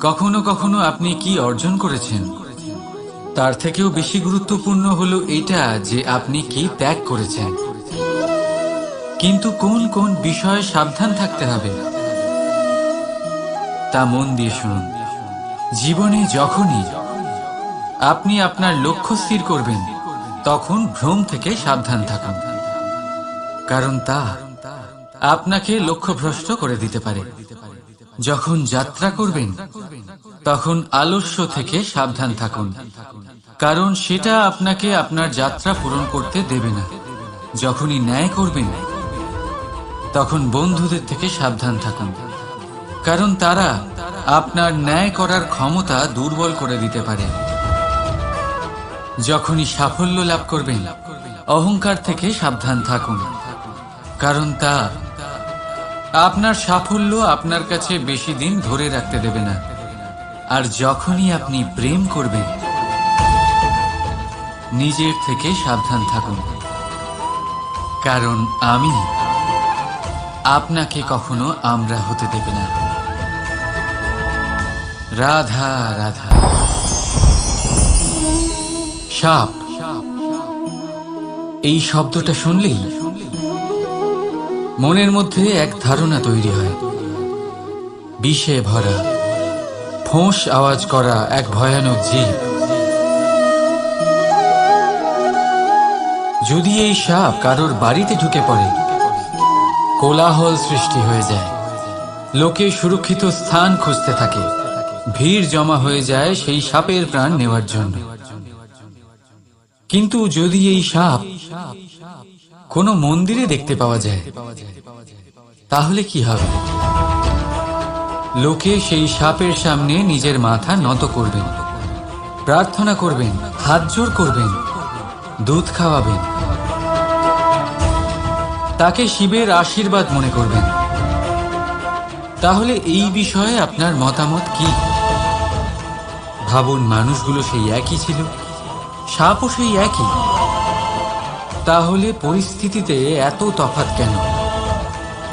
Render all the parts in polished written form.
কখনো কখনো আপনি কি অর্জন করেছেন তার থেকেও বেশি গুরুত্বপূর্ণ হলো এটা যে আপনি কি ত্যাগ করেছেন। কিন্তু কোন কোন বিষয়ে সাবধান থাকতে হবে তা মন দিয়ে শুনুন। জীবনে যখনই আপনি আপনার লক্ষ্য স্থির করবেন তখন ভ্রম থেকে সাবধান থাকুন, কারণ তা আপনাকে লক্ষ্যভ্রষ্ট করে দিতে পারে। যখন যাত্রা করবেন তখন আলস্য থেকে সাবধান থাকুন, কারণ সেটা আপনাকে আপনার যাত্রা পূরণ করতে দেবে না। যখনই ন্যায় করবেন তখন বন্ধুদের থেকে সাবধান থাকুন, কারণ তারা আপনার ন্যায় করার ক্ষমতা দুর্বল করে দিতে পারে। যখনই সাফল্য লাভ করবেন অহংকার থেকে সাবধান থাকুন, কারণ তা আপনার সাফল্য আপনার কাছে বেশি দিন ধরে রাখতে দেবে না। আর যখনই আপনি প্রেম করবেন নিজের থেকে সাবধান থাকুন, কারণ আমি আপনাকে কখনো আমরা হতে দেবে না। রাধা রাধা। সাপ, এই শব্দটা শুনলেই মনের মধ্যে এক ধারণা তৈরি হয়। বিষে ভরা, ফোঁস আওয়াজ করা এক ভয়ানক জীব। যদি এই সাপ কারোর বাড়িতে ঢুকে পড়ে কোলাহল সৃষ্টি হয়ে যায়, লোকে সুরক্ষিত স্থান খুঁজতে থাকে, ভিড় জমা হয়ে যায় সেই সাপের প্রাণ নেওয়ার জন্য। কিন্তু যদি এই সাপ কোনো মন্দিরে দেখতে পাওয়া যায় তাহলে কি হবে? লোকে সেই সাপের সামনে নিজের মাথা নত করবেন, প্রার্থনা করবেন, হাত জোড় করবেন, দুধ খাওয়াবেন, তাকে শিবের আশীর্বাদ মনে করবেন। তাহলে এই বিষয়ে আপনার মতামত কি? ভাবুন, মানুষগুলো সেই একই ছিল, সাপও সেই একই। তাহলে পরিস্থিতিতে এত তফাৎ কেন?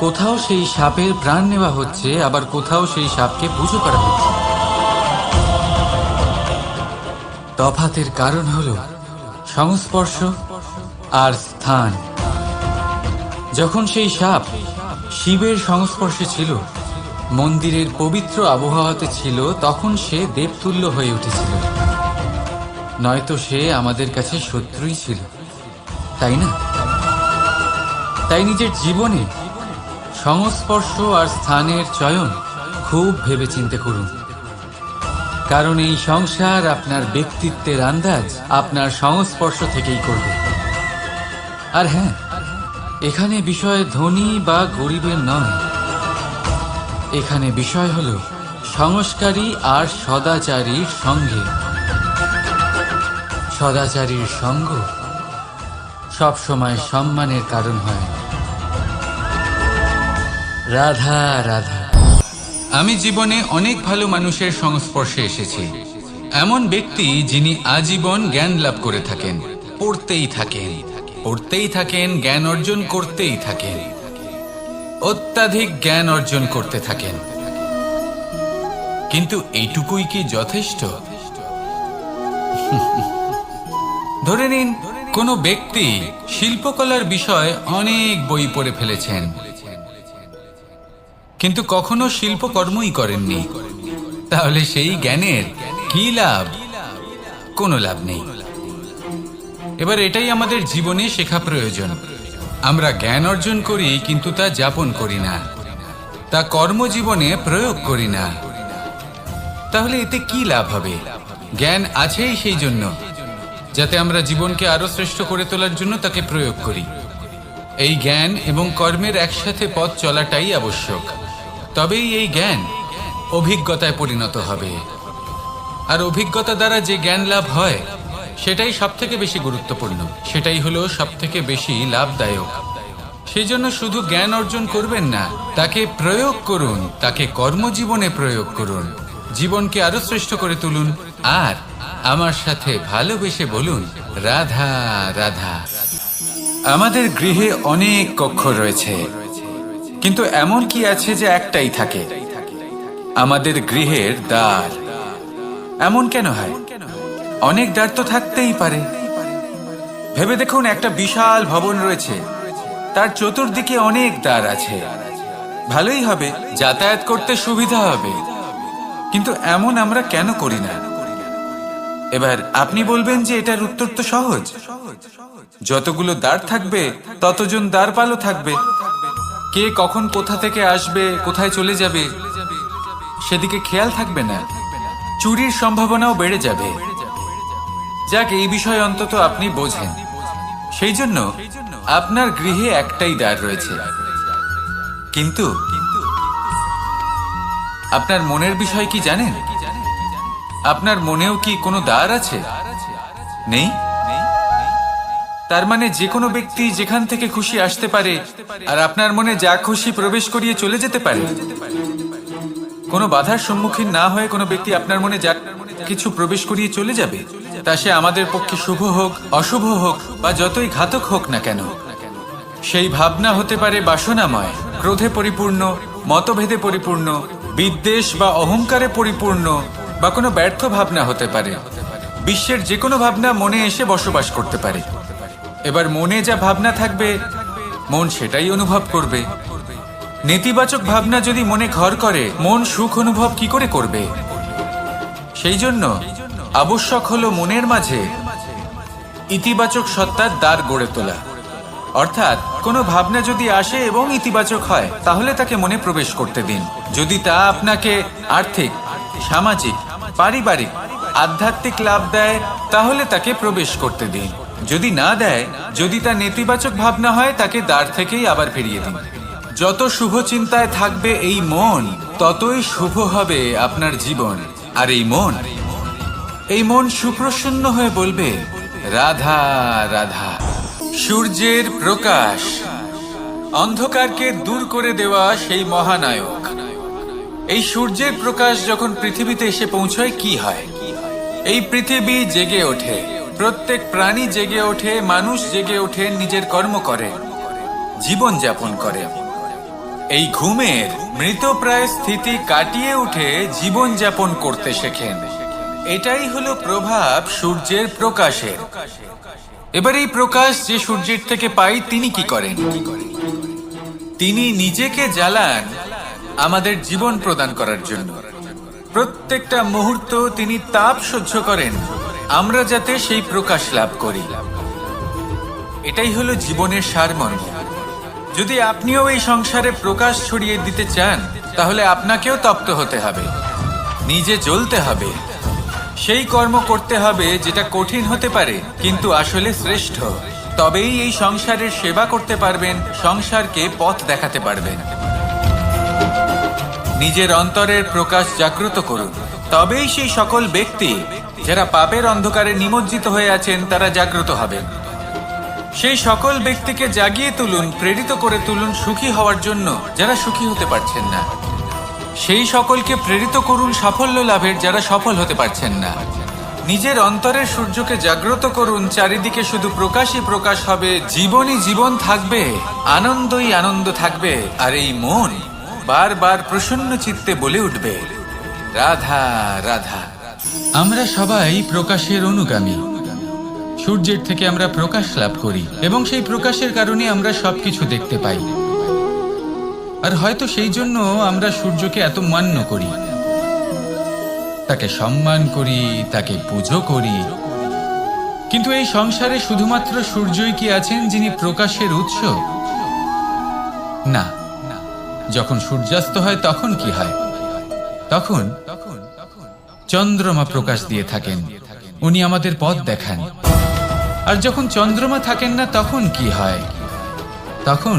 কোথাও সেই সাপের প্রাণ নেওয়া হচ্ছে, আবার কোথাও সেই সাপকে পুজো করা হচ্ছে। তফাতের কারণ হলো সংস্পর্শ আর স্থান। যখন সেই সাপ শিবের সংস্পর্শে ছিল, মন্দিরের পবিত্র আবহাওয়াতে ছিল, তখন সে দেবতুল্য হয়ে উঠেছিল। নয়তো সে আমাদের কাছে শত্রুই ছিল, তাই না? তাই নিজের জীবনে সংস্পর্শ আর স্থানের চয়ন খুব ভেবেচিন্তে করুন, কারণ এই সংসার আপনার ব্যক্তিত্বের আন্দাজ আপনার সংস্পর্শ থেকেই করবে। আর হ্যাঁ, এখানে বিষয় ধনী বা গরিবের নয়, এখানে বিষয় হলো সংস্কারী আর সদাচারীর সঙ্গে। সদাচারীর সঙ্গ সবসময় সম্মানের কারণ হয়। রাধা রাধা। আমি জীবনে অনেক ভালো মানুষের সংস্পর্শে এসেছি। এমন ব্যক্তি যিনি আজীবন জ্ঞান লাভ করে থাকেন, পড়তেই থাকেন, পড়তেই থাকেন, জ্ঞান অর্জন করতেই থাকেন, অত্যাধিক জ্ঞান অর্জন করতে থাকেন। কিন্তু এইটুকুই কি যথেষ্ট? ধরে নিন কোনো ব্যক্তি শিল্পকলার বিষয়ে অনেক বই পড়ে ফেলেছেন, কিন্তু কখনো শিল্পকর্মই করেননি। তাহলে সেই জ্ঞানের কি লাভ? কোনো লাভ নেই। এবার এটাই আমাদের জীবনে শেখা প্রয়োজন। আমরা জ্ঞান অর্জন করি কিন্তু তা যাপন করি না, তা কর্মজীবনে প্রয়োগ করি না। তাহলে এতে কি লাভ হবে? জ্ঞান আছেই সেই জন্য যাতে আমরা জীবনকে আরো শ্রেষ্ঠ করে তোলার জন্য তাকে প্রয়োগ করি। এই জ্ঞান এবং কর্মের একসাথে পথ চলাটাই আবশ্যক। তবেই এই জ্ঞান অভিজ্ঞতায় পরিণত হবে। আর অভিজ্ঞতা দ্বারা যে জ্ঞান লাভ হয় সেটাই সবথেকে বেশি গুরুত্বপূর্ণ, সেটাই হলো সবথেকে বেশি লাভদায়ক। সেই জন্য শুধু জ্ঞান অর্জন করবেন না, তাকে প্রয়োগ করুন, তাকে কর্মজীবনে প্রয়োগ করুন, জীবনকে আরো শ্রেষ্ঠ করে তুলুন। আর আমার সাথে ভালোবেসে বলুন, রাধা রাধা। আমাদের গৃহে অনেক কক্ষ রয়েছে, কিন্তু এমন কি আছে যে একটাই থাকে? আমাদের গৃহের দ্বার। এমন কেন হয়? অনেক দ্বার তো থাকতেই পারে। ভেবে দেখুন, একটা বিশাল ভবন রয়েছে, তার চতুর্দিকে অনেক দ্বার আছে। ভালোই হবে, যাতায়াত করতে সুবিধা হবে, কিন্তু এমন আমরা কেন করি না? এবার আপনি বলবেন যে এটার উত্তর তো সহজ। যতগুলো দ্বার থাকবে ততজন দ্বারপালও থাকবে। কে কখন কোথা থেকে আসবে, কোথায় চলে যাবে সেদিকে খেয়াল থাকবে না। চুরির সম্ভাবনাও বেড়ে যাবে। যাক, এই বিষয় অন্তত আপনি বোঝেন। সেই জন্য আপনার গৃহে একটাই দ্বার রয়েছে। কিন্তু আপনার মনের বিষয় কি জানেন? আপনার মনেও কি কোনো দ্বার আছে? নেই? তার মানে যে কোনো ব্যক্তি যেখান থেকে খুশি আসতে পারে, আর আপনার মনে যা খুশি প্রবেশ করিয়ে চলে যেতে পারে। কোনো বাধার সম্মুখীন না হয়ে কোনো ব্যক্তি আপনার মনে যা কিছু প্রবেশ করিয়ে চলে যাবে, তা সে আমাদের পক্ষে শুভ হোক, অশুভ হোক বা যতই ঘাতক হোক না কেন। সেই ভাবনা হতে পারে বাসনাময়, ক্রোধে পরিপূর্ণ, মতভেদে পরিপূর্ণ, বিদ্বেষ বা অহংকারে পরিপূর্ণ, বা কোনো ব্যর্থ ভাবনা হতে পারে। বিশ্বের যে কোনো ভাবনা মনে এসে বসবাস করতে পারে। এবার মনে যা ভাবনা থাকবে, মন সেটাই অনুভব করবে। নেতিবাচক ভাবনা যদি মনে ঘর করে, মন সুখ অনুভব কি করে করবে? সেই জন্য আবশ্যক হলো মনের মাঝে ইতিবাচক সত্তার দ্বার গড়ে তোলা। অর্থাৎ কোনো ভাবনা যদি আসে এবং ইতিবাচক হয়, তাহলে তাকে মনে প্রবেশ করতে দিন। যদি তা আপনাকে আর্থিক, সামাজিক, পারিবারিক, আধ্যাত্মিক লাভ দেয়, তাহলে তাকে প্রবেশ করতে দিন। যদি না দেয়, যদি তা নেতিবাচক ভাবনা হয়, তাকে দ্বার থেকেই আবার ফিরিয়ে দিন। যত শুভ চিন্তায় থাকবে এই মন, ততই শুভ হবে আপনার জীবন। আর এই মন সুপ্রসন্ন হয়ে বলবে, রাধা রাধা। সূর্যের প্রকাশ, অন্ধকারকে দূর করে দেওয়া সেই মহানায়ক। এই সূর্যের প্রকাশ যখন পৃথিবীতে এসে পৌঁছয়, কি হয়? এই পৃথিবী জেগে ওঠে, প্রত্যেক প্রাণী জেগে ওঠে, মানুষ জেগে ওঠে, নিজের কর্ম করে, জীবন যাপন করে। এই ঘুমের মৃতপ্রায় স্থিতি কাটিয়ে উঠে জীবন যাপন করতে শেখেন। এটাই হলো প্রভাব সূর্যের প্রকাশের। এবার এই প্রকাশ যে সূর্যের থেকে পাই, তিনি কি করেন? তিনি নিজেকে জ্বালান আমাদের জীবন প্রদান করার জন্য। প্রত্যেকটা মুহূর্ত তিনি তাপ সহ্য করেন, আমরা যাতে সেই প্রকাশ লাভ করি। এটাই হলো জীবনের সারমর্ম। যদি আপনিও এই সংসারে প্রকাশ ছড়িয়ে দিতে চান, তাহলে আপনাকেও তপ্ত হতে হবে, নিজে জ্বলতে হবে, সেই কর্ম করতে হবে যেটা কঠিন হতে পারে কিন্তু আসলে শ্রেষ্ঠ। তবেই এই সংসারের সেবা করতে পারবেন, সংসারকে পথ দেখাতে পারবেন। নিজের অন্তরের প্রকাশ জাগ্রত করুন, তবেই সেই সকল ব্যক্তি যারা পাপের অন্ধকারে নিমজ্জিত হয়ে আছেন, তারা জাগ্রত হবেন। সেই সকল ব্যক্তিকে জাগিয়ে তুলুন, প্রেরিত করে তুলুন সুখী হওয়ার জন্য, যারা সুখী হতে পারছেন না। সেই সকলকে প্রেরিত করুন সাফল্য লাভের, যারা সফল হতে পারছেন না। নিজের অন্তরের সূর্যকে জাগ্রত করুন, চারিদিকে শুধু প্রকাশই প্রকাশ হবে, জীবনই জীবন থাকবে, আনন্দই আনন্দ থাকবে। আর এই মন বারবার প্রসন্ন চিত্তে বলে উঠবে, রাধা রাধা। আমরা সবাই প্রকাশের অনুগামী। সূর্যের থেকে আমরা প্রকাশ লাভ করি এবং সেই প্রকাশের কারণে আমরা সবকিছু দেখতে পাই। আর হয়তো সেই জন্য আমরা সূর্যকে এত মান্য করি, তাকে সম্মান করি, তাকে পুজো করি। কিন্তু এই সংসারে শুধুমাত্র সূর্যই কি আছেন যিনি প্রকাশের উৎস? না। যখন সূর্যাস্ত হয় তখন কি হয়? তখন চন্দ্রমা প্রকাশ দিয়ে থাকেন, উনি আমাদের পথ দেখান। আর যখন চন্দ্রমা থাকেন না, তখন কি হয়? তখন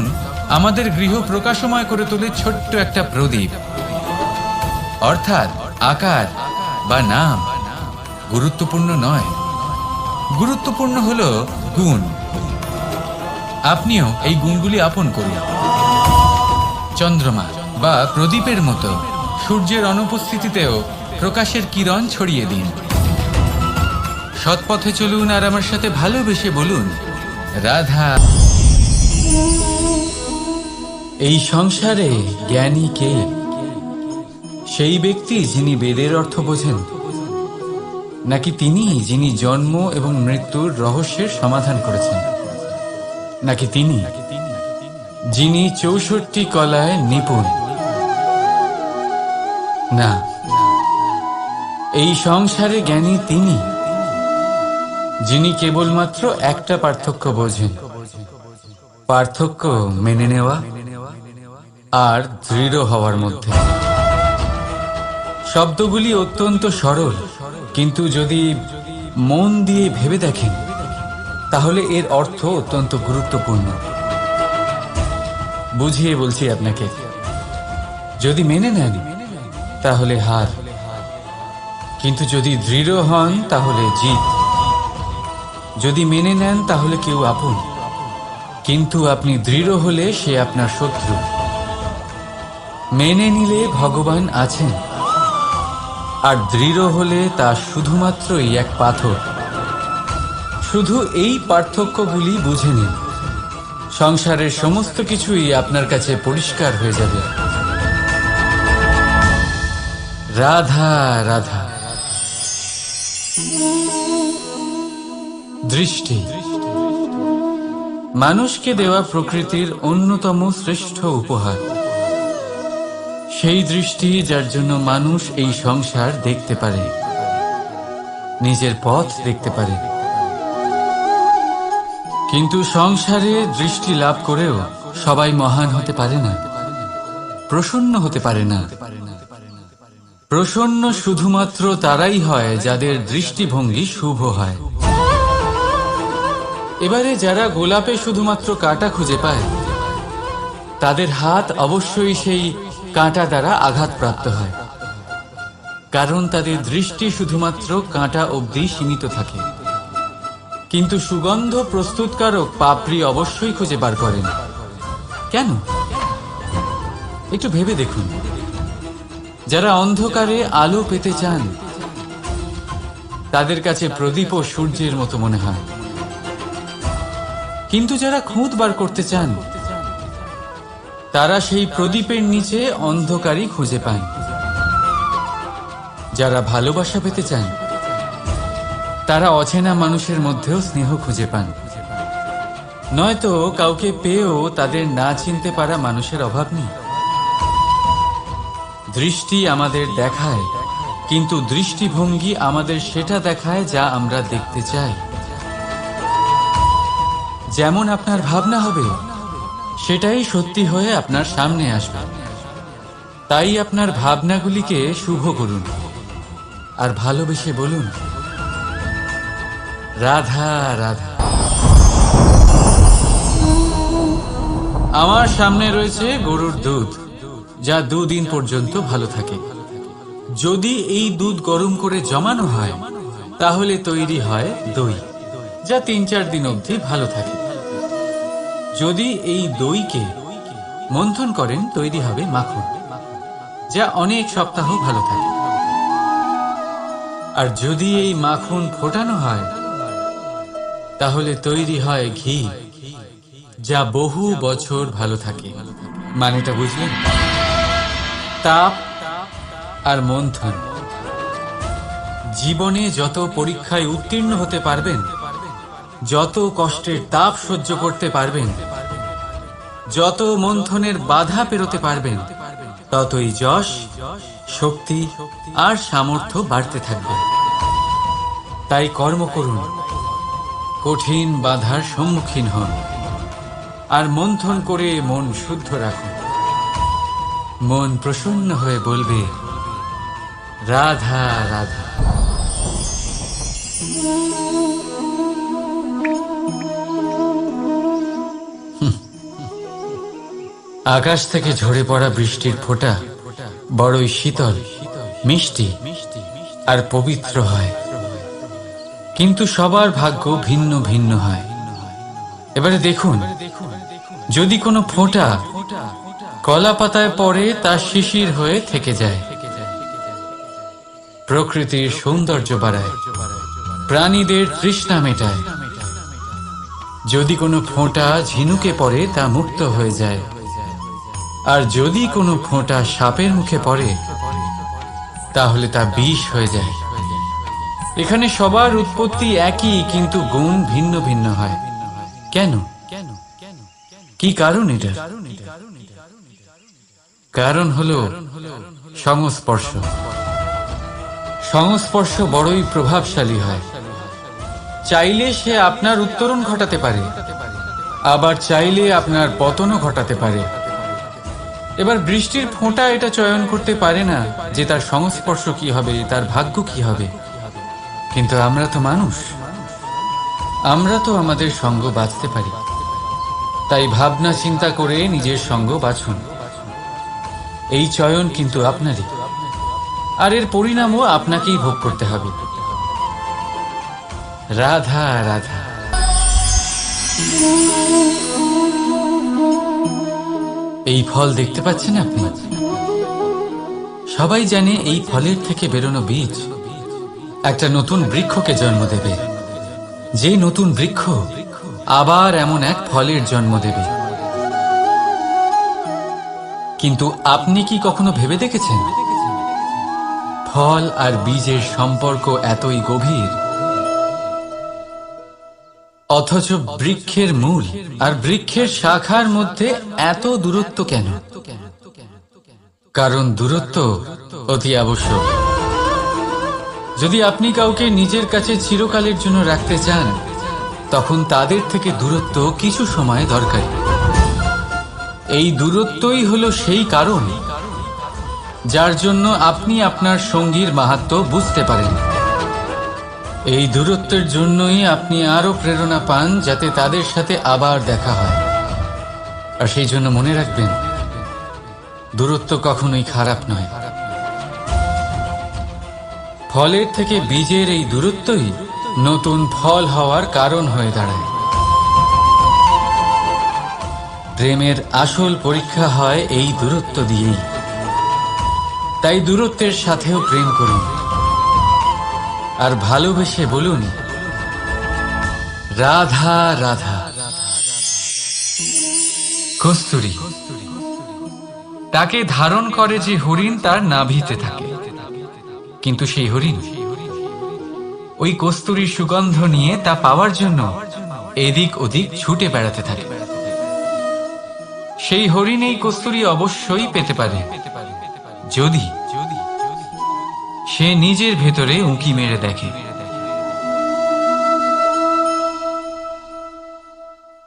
আমাদের গৃহ প্রকাশময় করে তোলে ছোট্ট একটা প্রদীপ। অর্থাৎ আকার বা নাম গুরুত্বপূর্ণ নয়, গুরুত্বপূর্ণ হলো গুণ। আপনিও এই গুণগুলি আপন করুন। চন্দ্রমা বা প্রদীপের মতো সূর্যের অনুপস্থিতিতেও প্রকাশের কিরণ ছড়িয়ে দিন। সৎপথে চলুন আর আমার সাথে ভালোবেসে বলুন, রাধা। এই সংসারে জ্ঞানী কে? সেই ব্যক্তি যিনি বেদের অর্থ বোঝেন, নাকি তিনি যিনি জন্ম এবং মৃত্যুর রহস্যের সমাধান করেছেন, নাকি তিনি যিনি ৬৪ কলায় নিপুণ? না, এই সংসারে জ্ঞানী তিনি যিনি কেবলমাত্র একটা পার্থক্য বোঝেন, পার্থক্য মেনে নেওয়া আর দৃঢ় হওয়ার মধ্যে। শব্দগুলি অত্যন্ত সরল, কিন্তু যদি মন দিয়ে ভেবে দেখেন তাহলে এর অর্থ অত্যন্ত গুরুত্বপূর্ণ। বুঝিয়ে বলছি আপনাকে, যদি মেনে নেন তাহলে হার, কিন্তু যদি দৃঢ় হন তাহলে জিত। যদি মেনে নেন তাহলে কেউ আপন, কিন্তু আপনি দৃঢ় হলে সে আপনার শত্রু। মেনে নিলে ভগবান আছেন, আর দৃঢ় হলে তা শুধুমাত্রই এক পাথর। শুধু এই পার্থক্যগুলি বুঝে নিন, সংসারের সমস্ত কিছুই আপনার কাছে পরিষ্কার হয়ে যাবে। রাধা রাধা। দৃষ্টি মানুষকে দেওয়া প্রকৃতির অন্যতম শ্রেষ্ঠ উপহার। সেই দৃষ্টি যার জন্য মানুষ এই সংসার দেখতে পারে, নিজের পথ দেখতে পারে। কিন্তু সংসারে দৃষ্টি লাভ করেও সবাই মহান হতে পারে না, প্রসন্ন হতে পারে না। প্রসন্ন শুধুমাত্র তারাই হয় যাদের দৃষ্টিভঙ্গি শুভ হয়। এবারে যারা গোলাপে শুধুমাত্র কাঁটা খুঁজে পায়, তাদের হাত অবশ্যই সেই কাঁটা দ্বারা আঘাতপ্রাপ্ত হয়, কারণ তাদের দৃষ্টি শুধুমাত্র কাঁটা অবধি সীমিত থাকে। কিন্তু সুগন্ধ প্রস্তুতকারক পাপড়ি অবশ্যই খুঁজে বার করেন। কেন? একটু ভেবে দেখুন। যারা অন্ধকারে আলো পেতে চান, তাদের কাছে প্রদীপ ও সূর্যের মতো মনে হয়। কিন্তু যারা খুঁত বার করতে চান, তারা সেই প্রদীপের নিচে অন্ধকারই খুঁজে পান। যারা ভালোবাসা পেতে চান, তারা অচেনা মানুষের মধ্যেও স্নেহ খুঁজে পান। নয়তো কাউকে পেয়েও তাদের না চিনতে পারা মানুষের অভাব নেই। দৃষ্টি আমাদের দেখায়, কিন্তু দৃষ্টিভঙ্গি আমাদের সেটা দেখায় যা আমরা দেখতে চাই। যেমন আপনার ভাবনা হবে, সেটাই সত্যি হয়ে আপনার সামনে আসবে। তাই আপনার ভাবনাগুলিকে শুভ করুন আর ভালোবেসে বলুন, রাধা রাধা। আমার সামনে রয়েছে গরুর দুধ, যা 2 দিন পর্যন্ত ভালো থাকে। যদি এই দুধ গরম করে জমানো হয়, তাহলে তৈরি হয় দই, যা 3-4 দিন অবধি ভালো থাকে। যদি এই দইকে মন্থন করেন, তৈরি হবে মাখন, যা অনেক সপ্তাহ ভালো থাকে। আর যদি এই মাখন ফোটানো হয়, তাহলে তৈরি হয় ঘি, যা বহু বছর ভালো থাকে। মানেটা বুঝলেন? তাপ আর মন্থন। জীবনে যত পরীক্ষায় উত্তীর্ণ হতে পারবেন, যত কষ্টের তাপ সহ্য করতে পারবেন, যত মন্থনের বাধা পেরোতে পারবেন, ততই যশ, শক্তি আর সামর্থ্য বাড়তে থাকবে। তাই কর্ম করুন, কঠিন বাধার সম্মুখীন হন, আর মন্থন করে মন শুদ্ধ রাখুন। মন প্রসন্ন হয়ে বলবে, রাধা রাধা। আকাশ থেকে ঝরে পড়া বৃষ্টির ফোঁটা বড়ই শীতল, মিষ্টি আর পবিত্র হয়, কিন্তু সবার ভাগ্য ভিন্ন ভিন্ন হয়। এবারে দেখুন, যদি কোনো ফোঁটা কলা পাতায় পড়ে, তা শিশির হয়ে থেকে যায়। প্রকৃতির সৌন্দর্য বাড়ায়, প্রাণীদের তৃষ্ণা মেটায়। যদি কোনো ফোঁটা ঝিনুকে পড়ে, তা মুক্ত হয়ে যায়। আর যদি কোনো ফোঁটা সাপের মুখে পড়ে, তাহলে তা বিষ হয়ে যায়। এখানে সবার উৎপত্তি একই, কিন্তু গুণ ভিন্ন ভিন্ন হয়। কেন? কি কারণ এটা? কারণ হলো সংস্পর্শ। সংস্পর্শ বড়ই প্রভাবশালী হয়। চাইলে সে আপনার উত্তরণ ঘটাতে পারে, আবার চাইলে আপনার পতনও ঘটাতে পারে। এবার বৃষ্টির ফোঁটা এটা চয়ন করতে পারে না যে তার সংস্পর্শ কি হবে, তার ভাগ্য কি হবে। কিন্তু আমরা তো মানুষ, আমরা তো আমাদের সঙ্গ বাঁচতে পারি। তাই ভাবনা চিন্তা করে নিজের সঙ্গ বাছুন। এই চয়ন কিন্তু আপনারই, আর এর পরিণামও আপনাকেই ভোগ করতে হবে। রাধা রাধা। এই ফল দেখতে পাচ্ছেন আপনি? সবাই জানে এই ফলের থেকে বেরোনো বীজ একটা নতুন বৃক্ষকে জন্ম দেবে, যে নতুন বৃক্ষ আবার এমন এক ফলের জন্ম দেবে। কিন্তু আপনি কি কখনো ভেবে দেখেছেন ফল আর বীজের সম্পর্ক এতই গভীর, অথচ বৃক্ষের মূল আর বৃক্ষের শাখার মধ্যে এত দূরত্ব কেন? কারণ দূরত্ব অতি আবশ্যক। যদি আপনি কাউকে নিজের কাছে চিরকালের জন্য রাখতে চান, তখন তাদের থেকে দূরত্ব কিছু সময় দরকারি। এই দূরত্বই হলো সেই কারণ যার জন্য আপনি আপনার সঙ্গীর মাহাত্ম্য বুঝতে পারেন। এই দূরত্বের জন্যই আপনি আরো প্রেরণা পান যাতে তাদের সাথে আবার দেখা হয়। আর সেই জন্য মনে রাখবেন, দূরত্ব কখনোই খারাপ নয়। ফলের থেকে বীজের এই দূরত্বই নতুন ফল হওয়ার কারণ হয়ে দাঁড়ায়। প্রেমের আসল পরীক্ষা হয় এই দূরত্ব দিয়েই। তাই দূরত্বের সাথেও প্রেম করুন, আর ভালোবেসে বলুন রাধা রাধা। কস্তুরী তাকে ধারণ করে যে হরিণ তার নাভিতে থাকে, কিন্তু সেই হরিণ ওই কস্তুরীর সুগন্ধ নিয়ে তা পাওয়ার জন্য এদিক ওদিক ছুটে বেড়াতে থাকে। সেই হরিণ এই কস্তুরী অবশ্যই পেতে পারে যদি সে নিজের ভেতরে উঁকি মেরে দেখে।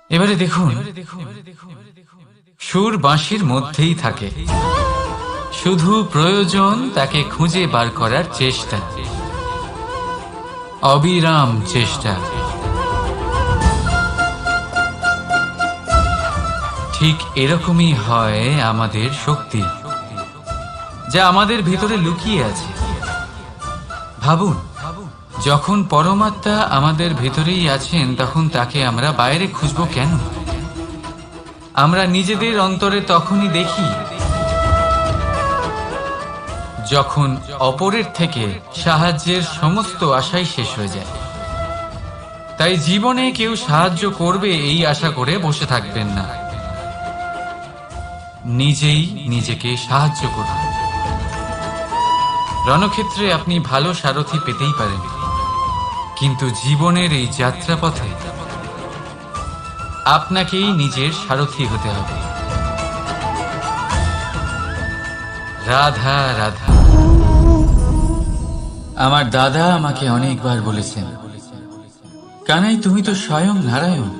এবারে দেখুন, সুর বাঁশির মধ্যেই থাকে, শুধু প্রয়োজন তাকে খুঁজে বার করার চেষ্টা, অবিরাম চেষ্টা। ঠিক এরকমই হয় আমাদের শক্তি, যা আমাদের ভেতরে লুকিয়ে আছে। ভাবুন, যখন পরমাত্মা আমাদের ভেতরেই আছেন, তখন তাকে আমরা বাইরে খুঁজব কেন? আমরা নিজেদের অন্তরে তখনই দেখি যখন অপরের থেকে সাহায্যের সমস্ত আশাই শেষ হয়ে যায়। তাই জীবনে কেউ সাহায্য করবে এই আশা করে বসে থাকবেন না, নিজেই নিজেকে সাহায্য করুন। রণক্ষেত্রে আপনি ভালো সারথি পেতেই পারেন, কিন্তু জীবনের এই যাত্রাপথে আপনাকেই নিজের সারথি হতে হবে। রাধা রাধা। আমার দাদা আমাকে অনেকবার বলেছেন, কানাই তুমি তো স্বয়ং নারায়ণ,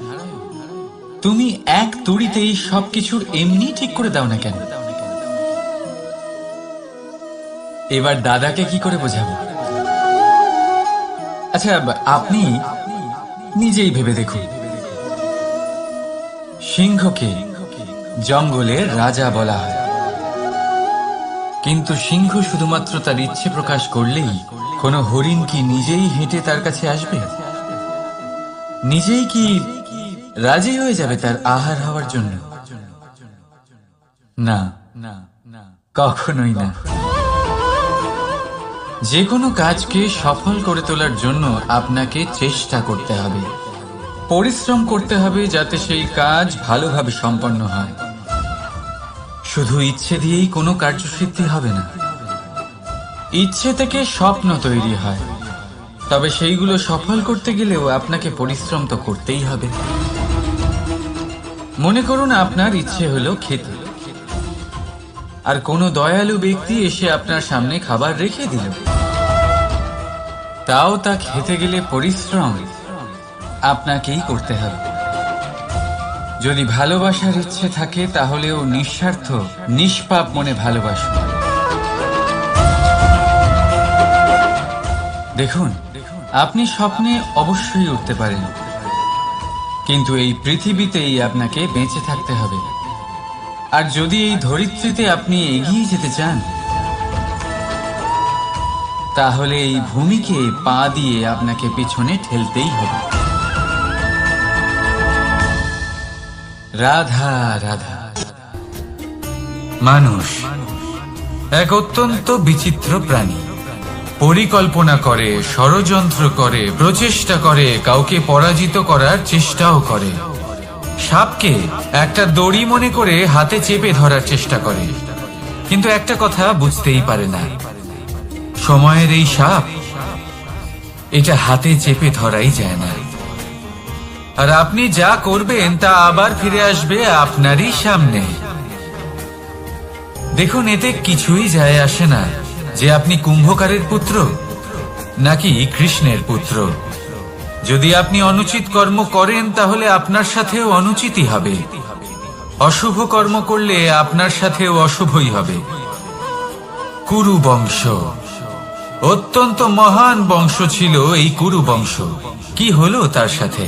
তুমি এক তুড়িতেই সবকিছুর এমনি ঠিক করে দাও না কেন? এবার দাদাকে কি করে বোঝাবো? আচ্ছা, আপনি নিজেই ভেবে দেখুন, সিংহকে জঙ্গলের রাজা বলা হয়, কিন্তু সিংহ শুধুমাত্র তার ইচ্ছে প্রকাশ করলেই কোনো হরিণ কি নিজেই হেঁটে তার কাছে আসবে? নিজেই কি রাজি হয়ে যাবে তার আহার হওয়ার জন্য? না, কখনোই না। যে কোনো কাজকে সফল করে তোলার জন্য আপনাকে চেষ্টা করতে হবে, পরিশ্রম করতে হবে, যাতে সেই কাজ ভালোভাবে সম্পন্ন হয়। শুধু ইচ্ছে দিয়েই কোনো কার্যসিদ্ধি হবে না। ইচ্ছে থেকে স্বপ্ন তৈরি হয়, তবে সেইগুলো সফল করতে গেলেও আপনাকে পরিশ্রম তো করতেই হবে। মনে করুন আপনার ইচ্ছে হলো খেতে, আর কোনো দয়ালু ব্যক্তি এসে আপনার সামনে খাবার রেখে দিল। তাও তা খেতে গেলে পরিশ্রম আপনাকেই করতে হবে। যদি ভালোবাসার ইচ্ছে থাকে তাহলেও নিঃস্বার্থ নিষ্পাপ মনে ভালোবাসুন। দেখুন, আপনি স্বপ্নে অবশ্যই উঠতে পারেন, কিন্তু এই পৃথিবীতেই আপনাকে বেঁচে থাকতে হবে। আর যদি এই ধরিত্রীতে আপনি এগিয়ে যেতে চান, তাহলে এই ভূমিকে পা দিয়ে আপনাকে পিছনে ঠেলতেই হবে। রাধা রাধা। মানুষ এক অত্যন্ত বিচিত্র প্রাণী। পরিকল্পনা করে, ষড়যন্ত্র করে, প্রচেষ্টা করে, কাউকে পরাজিত করার চেষ্টাও করে। সাপকে একটা দড়ি মনে করে হাতে চেপে ধরার চেষ্টা করে, কিন্তু একটা কথা বুঝতেই পারে না, সময়ের এই সাপ, এটা হাতে চেপে ধরাই যায় না। আর আপনি যা করবেন তা আবার ফিরে আসবে আপনারই সামনে। দেখুন, এতে কিছুই যায় আসে না যে আপনি কুম্ভকারের পুত্র নাকি কৃষ্ণের পুত্র। যদি আপনি অনুচিত কর্ম করেন তাহলে আপনার সাথেও অনুচিতই হবে। অশুভ কর্ম করলে আপনার সাথেও অশুভই হবে। কুরু বংশ অত্যন্ত মহান বংশ ছিল। এই কুরু বংশ কি হলো তার সাথে?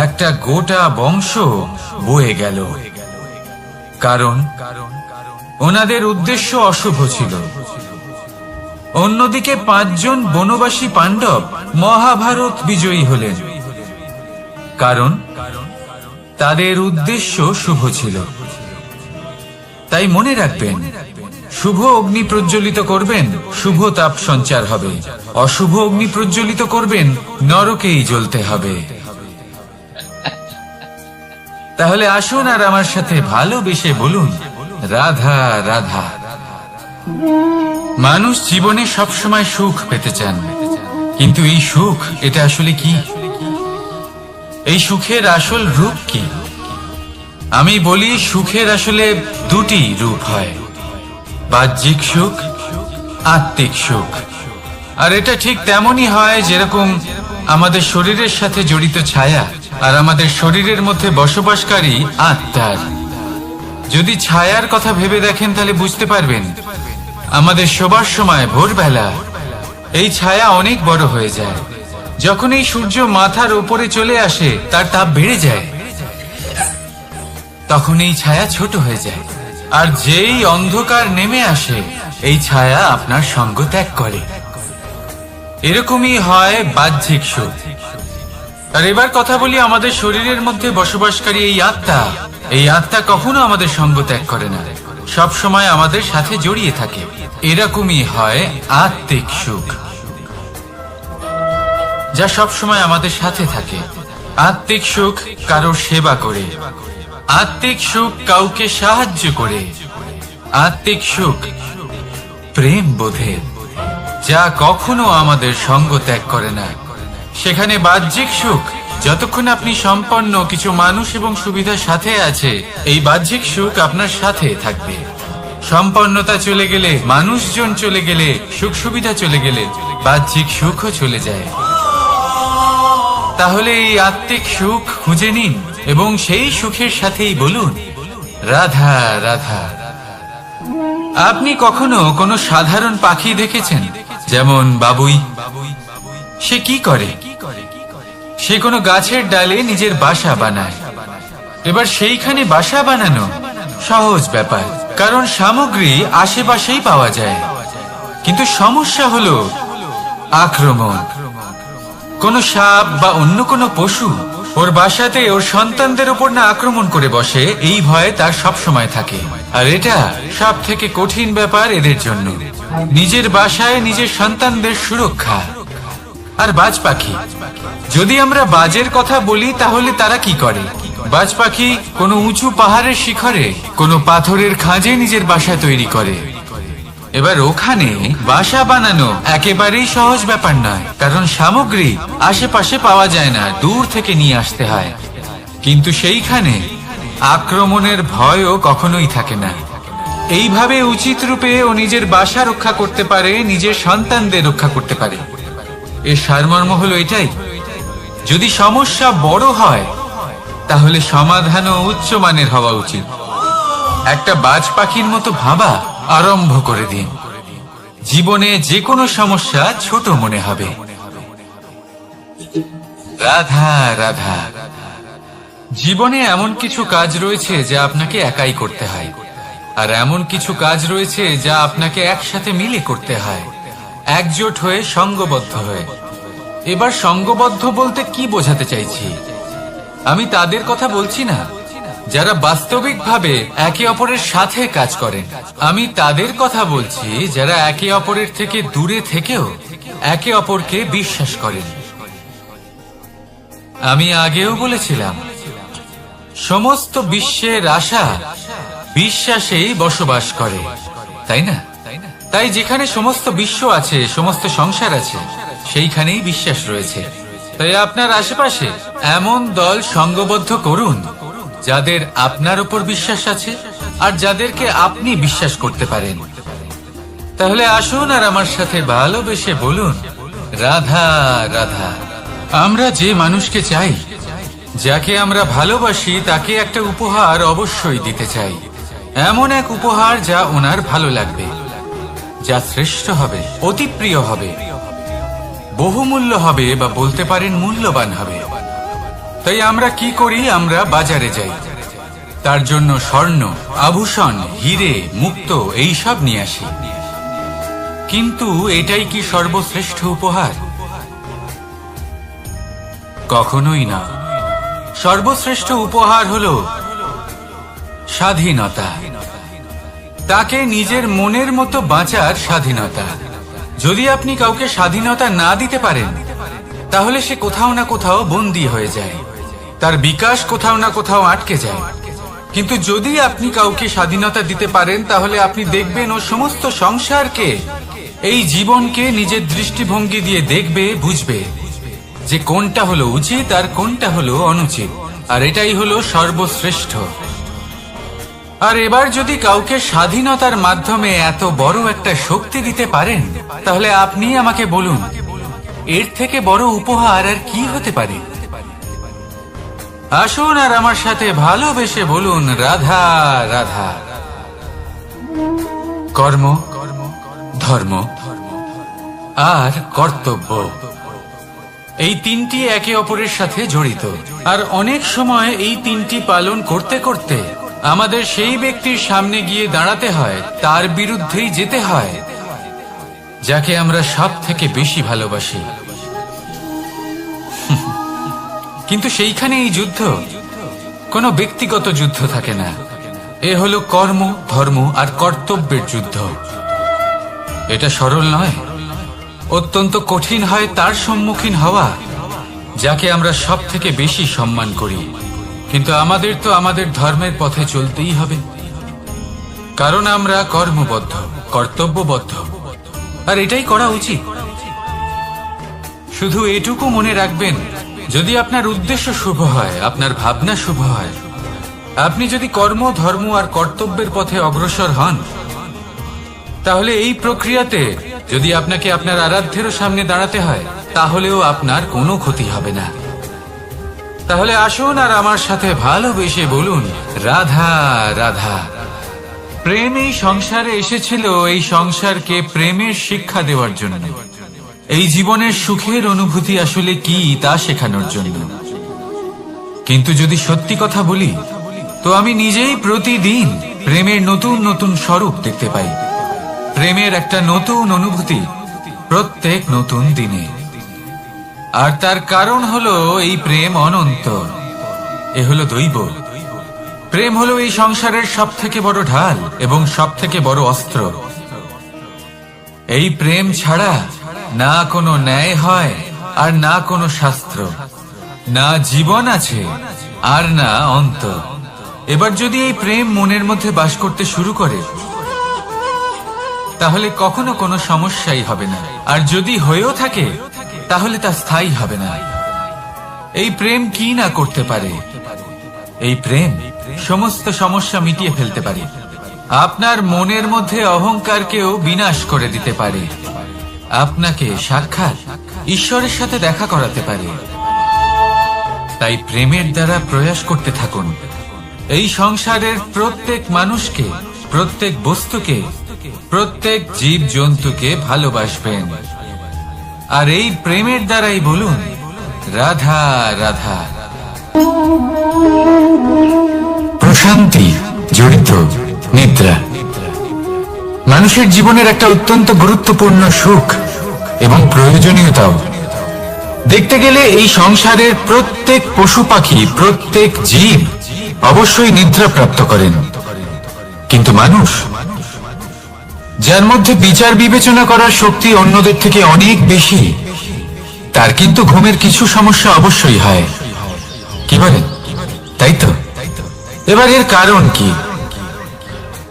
একটা গোটা বংশ বয়ে গেল, কারণ ওনাদের উদ্দেশ্য অশুভ ছিল। অন্যদিকে 5 জন বনবাসী পাণ্ডব মহাভারত বিজয়ী হলেন, কারণ তাদের উদ্দেশ্য শুভ ছিল। তাই মনে রাখবেন, শুভ অগ্নি প্রজ্বলিত করবেন, শুভ তাপ সঞ্চার হবে। অশুভ অগ্নি প্রজ্বলিত করবেন, নরকেই জ্বলতে হবে। তাহলে আসুন আর আমার সাথে ভালোবেসে বলুন, রাধা রাধা। মানুষ জীবনে সবসময় সুখ পেতে চান, কিন্তু এই সুখ, এটা আসলে কি? এই সুখের আসল রূপ কি? আমি বলি, সুখের আসলে 2টি রূপ হয়, বাহ্যিক সুখ, আত্মিক সুখ। আর এটা ঠিক তেমনই হয় যেরকম আমাদের শরীরের সাথে জড়িত ছায়া আর আমাদের শরীরের মধ্যে বসবাসকারী আত্মার। যদি ছায়ার কথা ভেবে দেখেন তাহলে বুঝতে পারবেন, আমাদের শোবার সময় ভোরবেলা এই ছায়া অনেক বড় হয়ে যায়। যখন এই সূর্য মাথার উপরে চলে আসে, তার তাপ বেড়ে যায়, তখন এই ছায়া ছোট হয়ে যায়। আর যেই অন্ধকার নেমে আসে, এই ছায়া আপনার সঙ্গ ত্যাগ করে। এরকমই হয় বাহ্যিক সুখ। আর এবার কথা বলি আমাদের শরীরের মধ্যে বসবাসকারী এই আত্মা। এই আত্মা কখনো আমাদের সঙ্গ ত্যাগ করে না, সব সময় আমাদের সাথে জড়িয়ে থাকে। এরকমই হয় আত্মিক সুখ, যা সব সময় আমাদের সাথে থাকে। আত্মিক সুখ কারোর সেবা করে, আত্মিক সুখ কাউকে সাহায্য করে, আত্মিক সুখ প্রেম বোধের, যা কখনো আমাদের সঙ্গ ত্যাগ করে না। সেখানে বাহ্যিক সুখ, যতক্ষণ আপনি সম্পন্ন কিছু মানুষ এবং সুবিধার সাথে আছে, এই বাহ্যিক সুখ আপনার সাথে থাকবে। সম্পন্নতা চলে গেলে, মানুষজন চলে গেলে, সুখ সুবিধা চলে গেলে, বাহ্যিক সুখও চলে যায়। তাহলে এই আত্মিক সুখ খুঁজে নিন এবং সেই সুখের সাথেই বলুন, রাধা রাধা। আপনি কখনো কোনো সাধারণ পাখি দেখেছেন? যেমন বাবুই। সে কি করে? সে কোনো গাছের ডালে নিজের বাসা বানায়। এবার সেইখানে বাসা বানানো সহজ ব্যাপার, কারণ সামগ্রী আশেপাশেই পাওয়া যায়। কিন্তু সমস্যা হলো আক্রমণ। কোনো সাপ বা অন্য কোনো পশু ওর বাসাতে ওর সন্তানদের উপর না আক্রমণ করে বসে, এই ভয়ে তার সব সময় থাকে। আর এটা সব থেকে কঠিন ব্যাপার এদের জন্য, নিজের বাসায় নিজের সন্তানদের সুরক্ষা। আর বাজ পাখি, যদি আমরা বাজের কথা বলি তাহলে তারা কি করে? বাজ পাখি কোনো উঁচু পাহাড়ের শিখরে, কোনো পাথরের খাঁজে নিজের বাসা তৈরি করে। এবার ওখানে বাসা বানানো একেবারেই সহজ ব্যাপার নয়, কারণ সামগ্রী আশেপাশে পাওয়া যায় না, দূর থেকে নিয়ে আসতে হয়। কিন্তু সেইখানে আক্রমণের ভয়ও কখনোই থাকে না। এইভাবে উচিত রূপে ও নিজের বাসা রক্ষা করতে পারে, নিজের সন্তানদের রক্ষা করতে পারে। এর সারমর্ম হলো এটাই, যদি সমস্যা বড় হয় তাহলে সমাধানও উচ্চমানের হওয়া উচিত। একটা বাজ পাখির মতো ভাবা আরম্ভ করে দিন, জীবনে যে কোনো সমস্যা ছোট মনে হবে। রাধা রাধা। জীবনে এমন কিছু কাজ রয়েছে যা আপনাকে একাই করতে হয়, আর এমন কিছু কাজ রয়েছে যা আপনাকে একসাথে মিলে করতে হয়, একজোট হয়ে, সঙ্গবদ্ধ হয়ে। এবার সঙ্গবদ্ধ বলতে কি বোঝাতে চাইছি? আমি তাদের কথা বলছি না যারা বাস্তবিকভাবে একে অপরের সাথে কাজ করেন। আমি তাদের কথা বলছি যারা একে অপরের থেকে দূরে থেকেও একে অপরকে বিশ্বাস করেন। আমি আগেও বলেছিলাম, সমস্ত বিশ্বের আশা বিশ্বাসেই বসবাস করে, তাই না? তাই যেখানে সমস্ত বিশ্ব আছে, সমস্ত সংসার আছে, সেইখানেই বিশ্বাস রয়েছে। তাই আপনার আশেপাশে এমন দল সঙ্গবদ্ধ করুন যাদের আপনার উপর বিশ্বাস আছে আর যাদেরকে আপনি বিশ্বাস করতে পারেন। তাহলে আসুন আর আমার সাথে ভালোবেসে বলুন, রাধা রাধা। আমরা যে মানুষকে চাই, যাকে আমরা ভালোবাসি, তাকে একটা উপহার অবশ্যই দিতে চাই। এমন এক উপহার যা ওনার ভালো লাগবে, যা শ্রেষ্ঠ হবে, অতি প্রিয় হবে, বহুমূল্য হবে, বা বলতে পারেন মূল্যবান হবে। তাই আমরা কি করি? আমরা বাজারে যাই, তার জন্য স্বর্ণ, আভূষণ, হিরে, মুক্তো এইসব নিয়ে আসি। কিন্তু এটাই কি সর্বশ্রেষ্ঠ উপহার? কখনোই না। সর্বশ্রেষ্ঠ উপহার হলো স্বাধীনতা, তাকে নিজের মনের মতো বাঁচার স্বাধীনতা। যদি আপনি কাউকে স্বাধীনতা না দিতে পারেন, তাহলে সে কোথাও না কোথাও বন্দী হয়ে যায়, তার বিকাশ কোথাও না কোথাও আটকে যায়। কিন্তু যদি আপনি কাউকে স্বাধীনতা দিতে পারেন, তাহলে আপনি দেখবেন ও সমস্ত সংসারকে, এই জীবনকে নিজের দৃষ্টিভঙ্গি দিয়ে দেখবে, বুঝবে যে কোনটা হলো উচিত আর কোনটা হলো অনুচিত, আর এটাই হলো সর্বশ্রেষ্ঠ। আর এবার যদি কাউকে স্বাধীনতার মাধ্যমে এত বড় একটা শক্তি দিতে পারেন, তাহলে আপনি আমাকে বলুন, এর থেকে বড় উপহার আর কি হতে পারে? আসুন আর আমার সাথে ভালোবেসে বলুন, রাধা রাধা। কর্ম, ধর্ম আর কর্তব্য, এই তিনটি একে অপরের সাথে জড়িত। আর অনেক সময় এই তিনটি পালন করতে করতে আমাদের সেই ব্যক্তির সামনে গিয়ে দাঁড়াতে হয়, তার বিরুদ্ধেই যেতে হয়, যাকে আমরা সব থেকে বেশি ভালোবাসি। কিন্তু সেইখানে এই যুদ্ধ কোনো ব্যক্তিগত যুদ্ধ থাকে না, এ হলো কর্ম, ধর্ম আর কর্তব্যের যুদ্ধ। এটা সরল নয়, অত্যন্ত কঠিন হয় তার সম্মুখীন হওয়া যাকে আমরা সব থেকে বেশি সম্মান করি। কিন্তু আমাদের তো আমাদের ধর্মের পথে চলতেই হবে, কারণ আমরা কর্মবদ্ধ, কর্তব্যবদ্ধ, আর এটাই করা উচিত। শুধু এটুকু মনে রাখবেন, যদি আপনার উদ্দেশ্য শুভ হয়, আপনার ভাবনা শুভ হয়, আপনি যদি কর্ম, ধর্ম আর কর্তব্যের পথে অগ্রসর হন, তাহলে এই প্রক্রিয়াতে যদি আপনাকে আপনার আরাধ্যেরও সামনে দাঁড়াতে হয়, তাহলেও আপনার কোনো ক্ষতি হবে না। তাহলে আসুন আর আমার সাথে ভালোবেসে বলুন, রাধা রাধা। প্রেম এই সংসারে এসেছিল এই সংসারকে প্রেমের শিক্ষা দেওয়ার জন্য, এই জীবনের সুখের অনুভূতি আসলে কি তা শেখানোর জন্য। কিন্তু যদি সত্যি কথা বলি, তো আমি নিজেই প্রতিদিন প্রেমের নতুন নতুন স্বরূপ দেখতে পাই, প্রেমের একটা নতুন অনুভূতি প্রত্যেক নতুন দিনে। আর তার কারণ হলো এই প্রেম অনন্ত, এ হলো দৈব। প্রেম হলো এই সংসারের সব থেকে বড় ঢাল এবং সব থেকে বড় অস্ত্র। এই প্রেম ছাড়া না কোনো ন্যায় হয় আর না কোনো শাস্ত্র, না জীবন আছে আর না অন্ত। এবার যদি এই প্রেম মনের মধ্যে বাস করতে শুরু করে, তাহলে কখনো কোনো সমস্যাই হবে না, আর যদি হয়েও থাকে তাহলে তা স্থায়ী হবে না। এই প্রেম কি না করতে পারে? এই প্রেম সমস্ত সমস্যা মিটিয়ে ফেলতে পারে। আপনার মনের মধ্যে অহংকারকেও বিনাশ করে দিতে পারে। আপনাকে সাক্ষাৎ ঈশ্বরের সাথে দেখা করাতে পারে। তাই প্রেমের দ্বারা প্রয়াস করতে থাকুন। এই সংসারের প্রত্যেক মানুষকে, প্রত্যেক বস্তুকে, প্রত্যেক জীব জন্তুকে ভালোবাসবেন। আর এই প্রেমের দ্বারাই বলুন রাধা রাধা। প্রশান্তি জড়িত নিদ্রা মানুষের জীবনের একটা অত্যন্ত গুরুত্বপূর্ণ সুখ এবং প্রয়োজনীয়তাও। দেখতে গেলে এই সংসারের প্রত্যেক পশু পাখি, প্রত্যেক জীব অবশ্যই নিদ্রা প্রাপ্ত করেন, কিন্তু মানুষ, যার মধ্যে বিচার বিবেচনা করার শক্তি অন্যদের থেকে অনেক বেশি, তার কিন্তু ঘুমের কিছু সমস্যা অবশ্যই হয়। কি বলেন? তাই তো। এবার এর কারণ কি?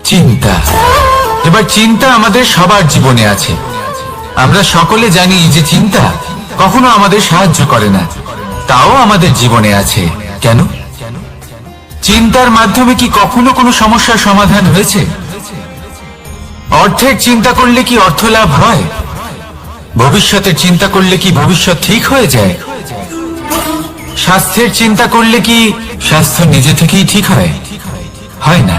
চিন্তা। এবার চিন্তা আমাদের সবার জীবনে আছে। আমরা সকলে জানি যে চিন্তা কখনো আমাদের সাহায্য করে না, তাও আমাদের জীবনে আছে। কেন? চিন্তার মাধ্যমে কি কখনো কোনো সমস্যার সমাধান হয়েছে? অর্থের চিন্তা করলে কি অর্থ লাভ হয়? ভবিষ্যতের চিন্তা করলে কি ভবিষ্যৎ ঠিক হয়ে যায়? স্বাস্থ্যের চিন্তা করলে কি স্বাস্থ্য নিজে থেকেই ঠিক হয়? হয় না।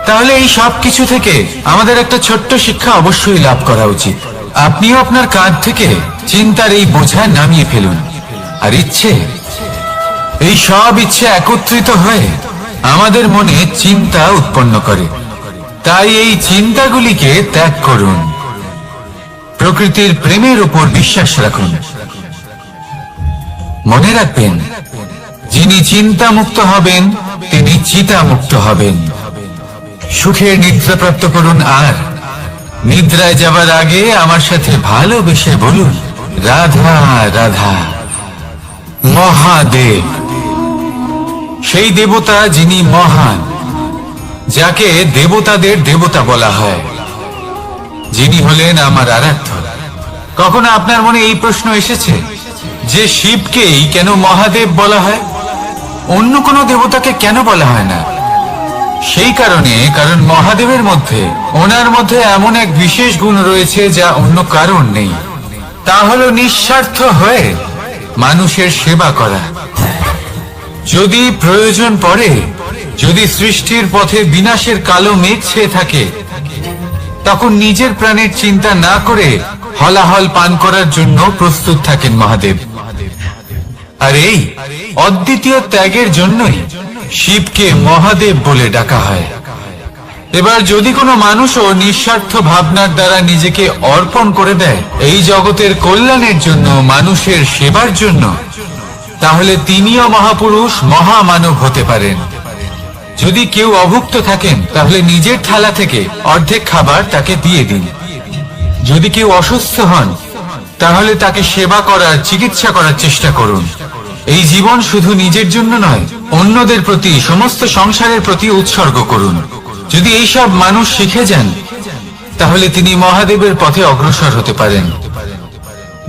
তাহলে এই সব কিছু থেকে আমাদের একটা ছোট্ট শিক্ষা অবশ্যই লাভ করা উচিত। আপনিও আপনার কাঁধ থেকে চিন্তার এই বোঝা নামিয়ে ফেলুন। আর ইচ্ছে, এই সব ইচ্ছে একত্রিত হয়ে আমাদের মনে চিন্তা উৎপন্ন করে। তাই এই চিন্তাগুলিকে ত্যাগ করুন। প্রকৃতির প্রেমের উপর বিশ্বাস রাখুন। মনে রাখবেন, যিনি চিন্তা মুক্ত হবেন তিনি চিতা মুক্ত হবেন। সুখের নিদ্রা প্রাপ্ত করুন, আর নিদ্রায় যাবার আগে আমার সাথে ভালোবেসে বলুন রাধা রাধা। মহাদেব সেই দেবতা যিনি মহান, যাকে দেবতাদের দেবতা বলা হয়, যিনি হলেন আমার আরাধ্য। কখনো আপনার মনে এই প্রশ্ন এসেছে যে শিবকেই কেন মহাদেব বলা হয়, অন্য কোনো দেবতাকে কেন বলা হয় না? সেই কারণ মহাদেবের মধ্যে, ওনার মধ্যে এমন এক বিশেষ গুণ রয়েছে যা অন্য কারণ নেই। তা হলো নিঃস্বার্থ হয়ে মানুষের সেবা করা। যদি প্রয়োজন পড়ে, যদি সৃষ্টির পথে বিনাশের কালো মেঘ ছেয়ে থাকে, তখন নিজের প্রাণের চিন্তা না করে হলাহল পান করার জন্য প্রস্তুত থাকেন মহাদেব। আর এই অদ্বিতীয় ত্যাগের জন্যই শিবকে মহাদেব বলে ডাকা হয়। এবার যদি কোনো মানুষও নিঃস্বার্থ ভাবনার দ্বারা নিজেকে অর্পণ করে দেয় এই জগতের কল্যাণের জন্য, মানুষের সেবার জন্য, তাহলে তিনিও মহাপুরুষ, মহামানব হতে পারেন। যদি কেউ অভুক্ত থাকেন তাহলে নিজের থালা থেকে অর্ধেক খাবার তাকে দিয়ে দিন। যদি কেউ অসুস্থ হন তাহলে তাকে সেবা করার, চিকিৎসা করার চেষ্টা করুন। এই জীবন শুধু নিজের জন্য নয়, অন্যদের প্রতি, সমস্ত সংসারের প্রতি উৎসর্গ করুন। যদি এইসব মানুষ শিখে যান তাহলে তিনি মহাদেবের পথে অগ্রসর হতে পারেন।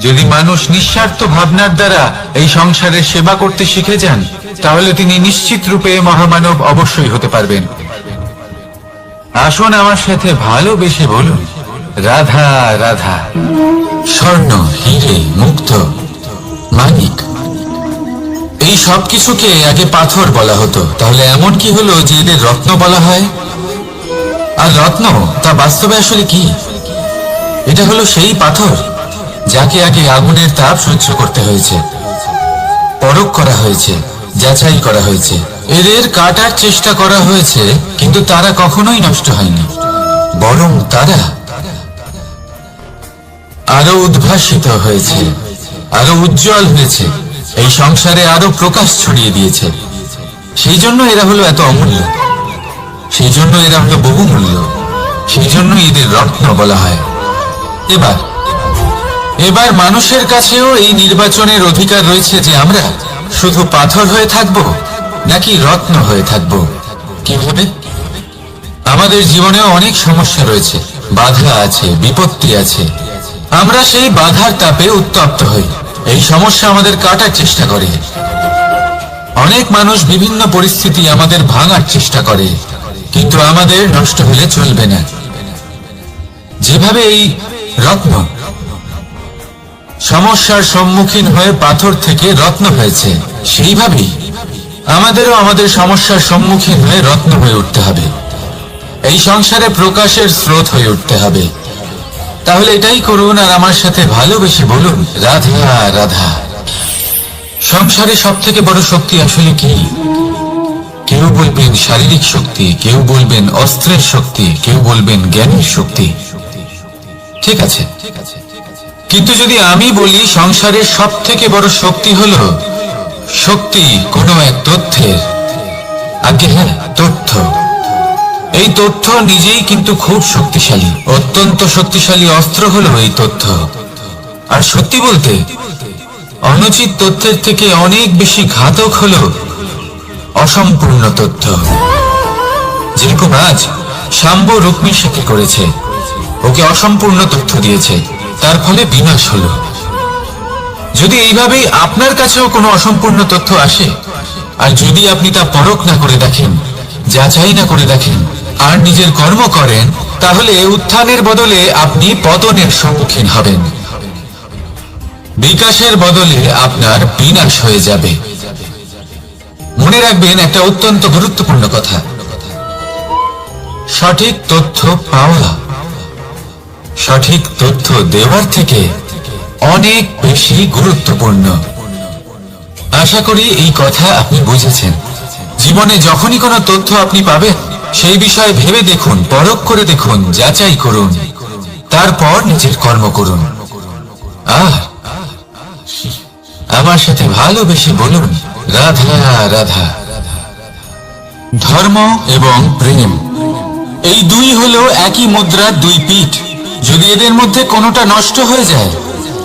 যদি মানুষ নিঃস্বার্থ ভাবনার দ্বারা এই সংসারের সেবা করতে শিখে যান তাহলে তিনি নিশ্চিত রূপে মহামানব অবশ্যই হতে পারবেন। আসুন আমার সাথে ভালোবেসে বলুন রাধা রাধা। স্বর্ণ, হিরে, মুক্ত, মানিক, এই সব কিছুকে আগে পাথর বলা হতো। তাহলে এমন কি হলো যে এদের রত্ন বলা হয়? আর রত্ন তা বাস্তবে আসলে কি? এটা হলো সেই পাথর যাকে আগে আগুনের তাপ সহ্য করতে হয়েছে, পরখ করা হয়েছে, যাচাই করা হয়েছে, এদের কাটার চেষ্টা করা হয়েছে, কিন্তু তারা কখনোই নষ্ট হয়নি, বরং তারা আরো উদ্ভাসিত হয়েছে, আরো উজ্জ্বল হয়েছে, এই সংসারে আরো প্রকাশ ছড়িয়ে দিয়েছে। সেই জন্য এরা হলো এত অমূল্য, সেই জন্য এরা হলো বহুমূল্য, সেই জন্য এদের রত্ন বলা হয়। এবার মানুষের কাছেও এই নির্বাচনের অধিকার রয়েছে যে আমরা শুধু পাথর হয়ে থাকব নাকি রত্ন হয়ে থাকব। কিভাবে? আমাদের জীবনেও অনেক সমস্যা রয়েছে, বাধা আছে, বিপত্তি আছে, আমরা সেই বাধার তাপে উত্তপ্ত হই। এই সমস্যা আমাদের কাটার চেষ্টা করে। অনেক মানুষ বিভিন্ন পরিস্থিতি আমাদের ভাঙার চেষ্টা করে, কিন্তু আমাদের নষ্ট হলে চলবে না। যেভাবে এই রত্ন সমস্যার সম্মুখীন হয়ে পাথর থেকে রত্ন হয়েছে, সেইভাবেই আমাদেরও আমাদের সমস্যার সম্মুখীন হয়ে রত্ন হয়ে উঠতে হবে। এই সংসারে প্রকাশের স্রোত হয়ে উঠতে হবে। তাহলে এটাই করুন আর আমার সাথে ভালোবেসে বলুন, রাধা রাধা। সংসারে সব থেকে বড় শক্তি আসলে কি? কেউ বলবেন শারীরিক শক্তি, কেউ বলবেন অস্ত্রের শক্তি, কেউ বলবেন জ্ঞানের শক্তি। ঠিক আছে, কিন্তু যদি আমি বলি সংসারের সব থেকে বড় শক্তি হলো শক্তি কোনো এক তথ্যের, আগে হ্যাঁ, তথ্য। এই তথ্য নিজেই কিন্তু খুব শক্তিশালী, অত্যন্ত শক্তিশালী অস্ত্র হলো এই তথ্য। আর সত্যি বলতে অনুচিত তথ্যের থেকে অনেক বেশি ঘাতক হলো অসম্পূর্ণ তথ্য। যেরকম আজ শাম্ব রুক্মির সাথে করেছে, ওকে অসম্পূর্ণ তথ্য দিয়েছে, তার ফলে বিনাশ হলো। যদি এইভাবেই আপনার কাছেও কোনো অসম্পূর্ণ তথ্য আসে, আর যদি আপনি তা পরখ না করে দেখেন, যাচাই না করে দেখেন, আর নিজের কর্ম করেন, তাহলে উত্থানের বদলে আপনি পতনের সম্মুখীন হবেন। বিকাশের বদলে আপনার বিনাশ হয়ে যাবে। মনে রাখবেন একটা অত্যন্ত গুরুত্বপূর্ণ কথা, সঠিক তথ্য পাওয়া সঠিক তথ্য দেওয়ার থেকে অনেক বেশি গুরুত্বপূর্ণ। আশা করি এই কথা আপনি বুঝেছেন। জীবনে যখনই কোনো তথ্য আপনি পাবেন, সেই বিষয়ে ভেবে দেখুন, পরখ করে দেখুন, যাচাই করুন, তারপর নিজের কর্ম করুন। আর আমার সাথে ভালোবেসে বলুন, রাধা রাধা। ধর্ম এবং প্রেম, এই দুই হলো একই মুদ্রার দুই পিঠ। যদি এদের মধ্যে কোনোটা নষ্ট হয়ে যায়,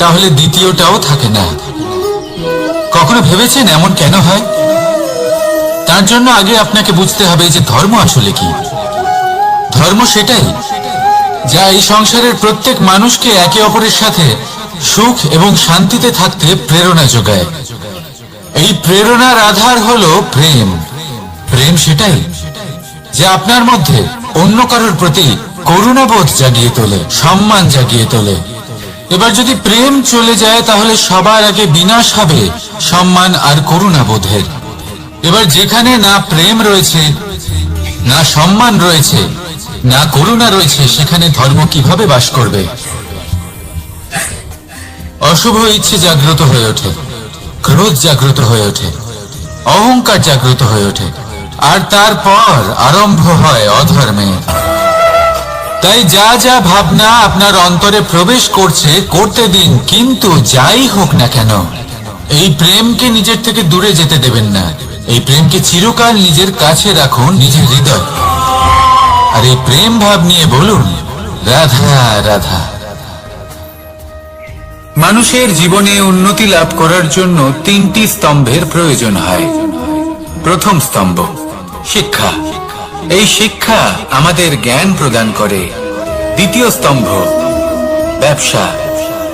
তাহলে দ্বিতীয়টাও থাকে না। কখনো ভেবেছেন এমন কেন হয়? তার জন্য আগে আপনাকে বুঝতে হবে যে ধর্ম আসলে কি। ধর্ম সেটাই যা এই সংসারের প্রত্যেক মানুষকে একে অপরের সাথে সুখ এবং শান্তিতে থাকতে প্রেরণা যোগায়। এই প্রেরণার আধার হলো প্রেম। প্রেম সেটাই যা আপনার মধ্যে অন্য কারোর প্রতি করুণাবোধ জাগিয়ে তোলে, সম্মান জাগিয়ে তোলে। এবার যদি প্রেম চলে যায়, তাহলে সবার আগে বিনাশ হবে সম্মান আর করুণাবোধের। এবার যেখানে না প্রেম রয়েছে, না সম্মান রয়েছে, না করুণা রয়েছে, সেখানে ধর্ম কিভাবে বাস করবে? অশুভ ইচ্ছে জাগ্রত হয়ে ওঠে, ক্রোধ জাগ্রত হয়ে ওঠে, অহংকার জাগ্রত হয়ে ওঠে, আর তারপর আরম্ভ হয় অধর্মে। তাই যা যা ভাবনা আপনার অন্তরে প্রবেশ করছে, করতে দিন, কিন্তু যাই হোক না কেন, এই প্রেমকে নিজের থেকে দূরে যেতে দেবেন না। এই প্রেমকে চিরকাল নিজের কাছে রাখুন, নিজের হৃদয়। আর এই প্রেম ভাব নিয়ে বলুন, রাধা রাধা। মানুষের জীবনে উন্নতি লাভ করার জন্য তিনটি স্তম্ভের প্রয়োজন হয়। প্রথম স্তম্ভ শিক্ষা। এই শিক্ষা আমাদের জ্ঞান প্রদান করে। দ্বিতীয় স্তম্ভ ব্যবসা,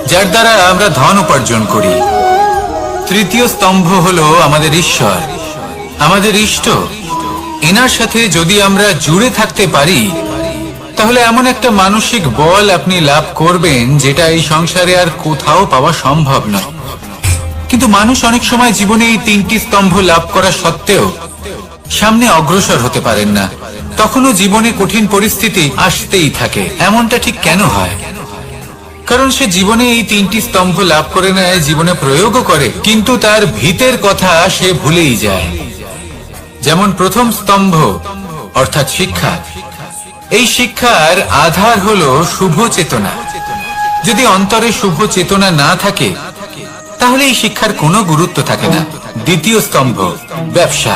যার দ্বারা আমরা ধন উপার্জন করি। তৃতীয় স্তম্ভ হলো আমাদের ঈশ্বর, আমাদের ইষ্ট। এনার সাথে যদি আমরা জুড়ে থাকতে পারি, তাহলে এমন একটা মানসিক বল আপনি লাভ করবেন যেটা এই সংসারে আর কোথাও পাওয়া সম্ভব নয়। কিন্তু মানুষ অনেক সময় জীবনে এই তিনটি স্তম্ভ লাভ করা সত্ত্বেও সামনে অগ্রসর হতে পারেন না। তখনও জীবনে কঠিন পরিস্থিতি আসতেই থাকে। এমনটা ঠিক কেন হয়? কারণ সে জীবনে এই তিনটি স্তম্ভ লাভ করে নেয়, জীবনে প্রয়োগও করে, কিন্তু তার ভিতের কথা সে ভুলেই যায়। যেমন প্রথম স্তম্ভ অর্থাৎ শিক্ষা। এই শিক্ষার আধার হলো শুভ চেতনা। যদি অন্তরে শুভ চেতনা না থাকে, তাহলে এই শিক্ষার কোনো গুরুত্ব থাকে না। দ্বিতীয় স্তম্ভ ব্যবসা।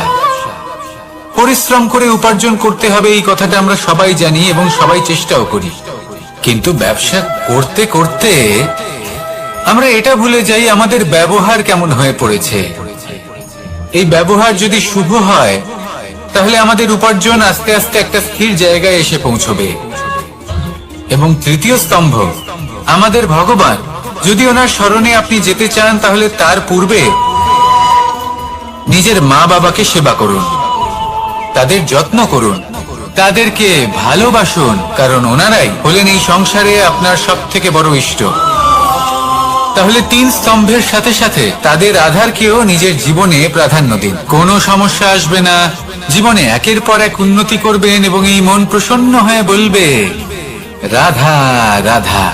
পরিশ্রম করে উপার্জন করতে হবে, এই কথাটা আমরা সবাই জানি এবং সবাই চেষ্টাও করি। কিন্তু ব্যবসা করতে করতে আমরা এটা ভুলে যাই আমাদের ব্যবহার কেমন হয়ে পড়েছে। এই ব্যবহার যদি শুভ হয়, তাহলে আমাদের উপার্জন আস্তে আস্তে একটা স্থির জায়গায় এসে পৌঁছবে। এবং তৃতীয় স্তম্ভ আমাদের ভগবান। যদি ওনার স্মরণে আপনি যেতে চান তাহলে তার পূর্বে নিজের মা বাবাকে সেবা করুন, তাদের যত্ন করুন, তাদেরকে ভালোবাসুন, কারণ ওনারাই হলেন এই সংসারে আপনার সব থেকে বড় ইষ্ট। তাহলে 3 স্তম্ভের সাথে সাথে তাদের আধারকেও নিজের জীবনে প্রাধান্য দিন। কোনো সমস্যা আসবে না, জীবনে একের পর এক উন্নতি করবেন এবং এই মন প্রসন্ন হয়ে বলবে রাধা রাধা।